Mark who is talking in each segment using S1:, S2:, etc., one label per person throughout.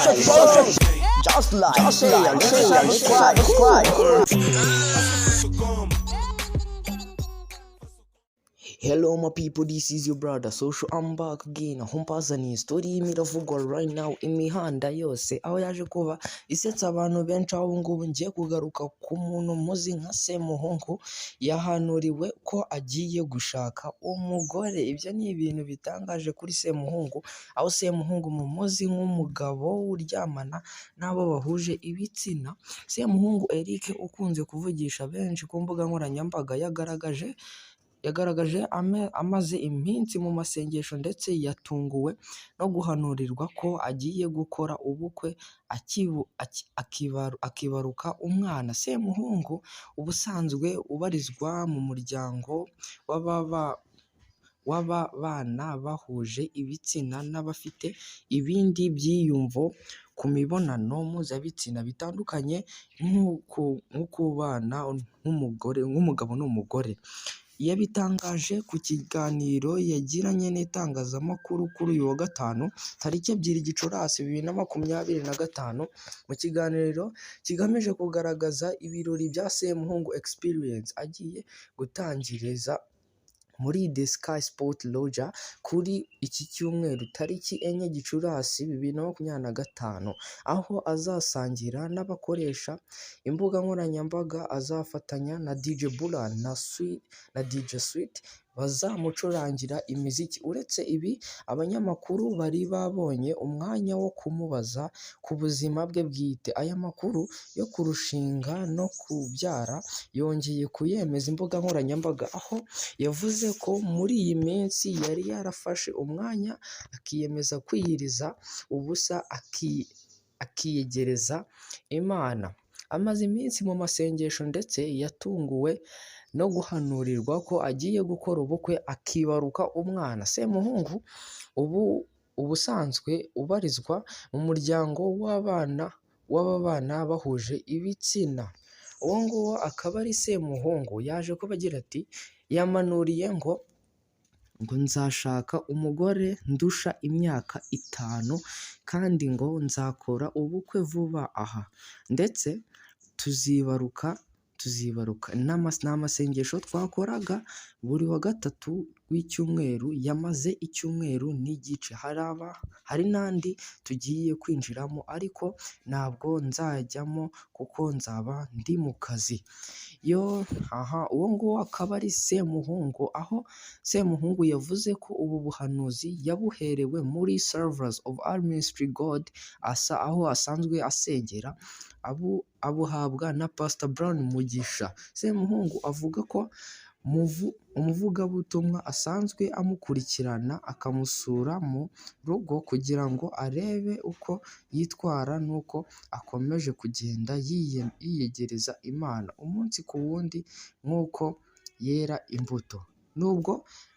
S1: Just like, share and subscribe. Hello my people, this is your brother Social. I'm back again. Humpazaniye story imiravugwa right now imihanda yose aho yaje kuba isetsa abantu benshi. Aho ngubu ngiye kugaruka ku muntu muzi nka Semuhungu yahanuriwe ko agiye gushaka umugore. Ibyo ni ibintu bitangaje kuri Semuhungu, aho Semuhungu mumuzi nk'umugabo uryamana n'abo bahuje ibitsina. Semuhungu Eric ukunze kuvugisha benshi ku mbuga nkoranyambaga yagaragaje amaze iminsi mu masengesho ndetse yatunguwe no guhanurirwa ko agiye gukora ubukwe akibaruka umwana. Semuhungu ubusanzwe ubarizwa mu muryango w'ababana bahuje ibitsina n'abafite ibindi byiyumvo ku mibonano mpuzabitsina bitandukanye nko kubana nk'umugabo n'umugore. Yabitangaje ku kiganiro yagiranye n'itangazamakuru kuri uyu wa gatanu tariki 2 Gicurasi 2025, mu kiganiro kigamije kugaragaza ibirori bya Semuhungu Experience agiye gutangiriza muri The Sky Sport Lodge kuri iki cyumweru tariki 4 Gicurasi 2025, aho azasangira n'abakoresha imbuga nkoranyambaga. Azafatanya na DJ Buran na DJ Sweet bazamucurangira imiziki. Uretse ibi, abanyamakuru bari babonye umwanya wo kumubaza ku buzima bwe bwite. Aya makuru yo kurushinga no kubyara yongeye kuyemeza imbuga nkoranyambaga, aho yavuze ko muri iyi minsi yari yarafashe umwanya akiyemeza kwiyiriza ubusa akiyegereza Imana. Amaze iminsi mu masengesho ndetse yatunguwe no guhanurirwa ko agiye gukora ubukwe akibaruka umwana. Semuhungu ubusanzwe ubarizwa mu muryango w'ababana bahuje ibitsina. Uwo nguwo akaba ari Semuhungu yaje kuba agira ati yamanuriye ngo nzashaka umugore ndusha imyaka 5 kandi ngo nzakora ubukwe vuba aha ndetse tuzibaruka. N'amasengesho twakoraga buri wa gatatu w'icyumweru yamaze icyumweru n'igice. Hari n'andi tugiye kwinjiramo ariko ntabwo nzajyamo kuko nzaba ndi mu kazi. Uwo nguwo akaba ari Semuhungu, aho Semuhungu yavuze ko ubu buhanuzi yabuherewe muri Servers of Our Ministry God aho asanzwe asengera, abuhabwa na Pastor Brown Mugisha. Semuhungu avuga ko umuvugabutumwa asanzwe amukurikirana akamusura mu rugo kugira ngo arebe uko yitwara n'uko akomeje kugenda yiyegereza Imana umunsi ku wundi nk'uko yera imbuto.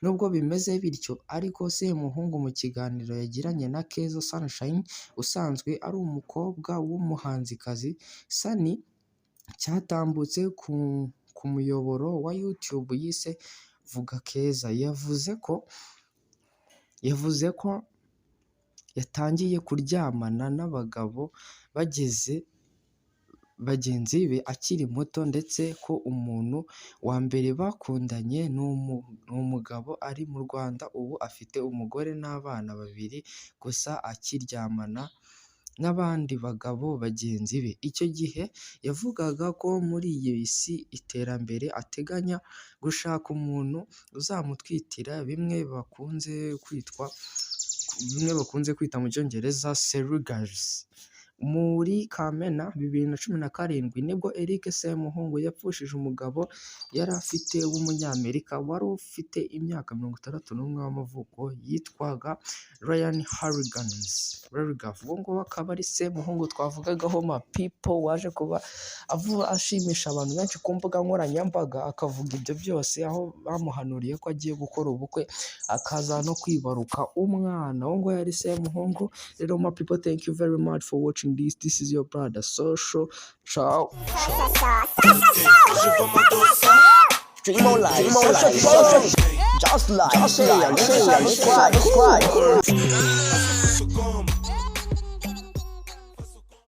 S1: Nubwo bimeze bityo ariko Semuhungu mu kiganiro yagiranye na Kezo Sunshine usanzwe ari umukobwa w'umuhanzikazi Sunny cyatambutse ku muyoboro wa YouTube yise Vuga Keza, yavuze ko yatangiye kuryamana n'abagabo bagenzi be akiri muto ndetse ko umuntu wa mbere bakundanye n'umugabo ari mu Rwanda. Ubu afite umugore n'abana 2 gusa akiryamana n'abandi bagabo bagenzi be. Icyo gihe yavugaga ko muri iyi si iterambere ateganya gushaka umuntu uzamutwitira bimwe bakunze kwita mu Cyongereza surrogacy. Muri Kamena 2017 nibwo Eric Semuhungu yapfushije umugabo yari afite w'umunyamerika wari ufite imyaka 61 w'amavuko yitwaga Ryan Harrigan. Uwo nguwo akaba ari Semuhungu twavugagaho ma people waje kuba ashimisha abantu benshi ku mbuga nkoranyambaga, akavuga ibyo byose aho bamuhanuriye ko agiye gukora ubukwe akaza no kwibaruka umwana. Uwo nguwo yari Semuhungu. Rero ma people, thank you very much for watching this. This is your brother Social. Ciao. Stream on live. Just like, share and subscribe.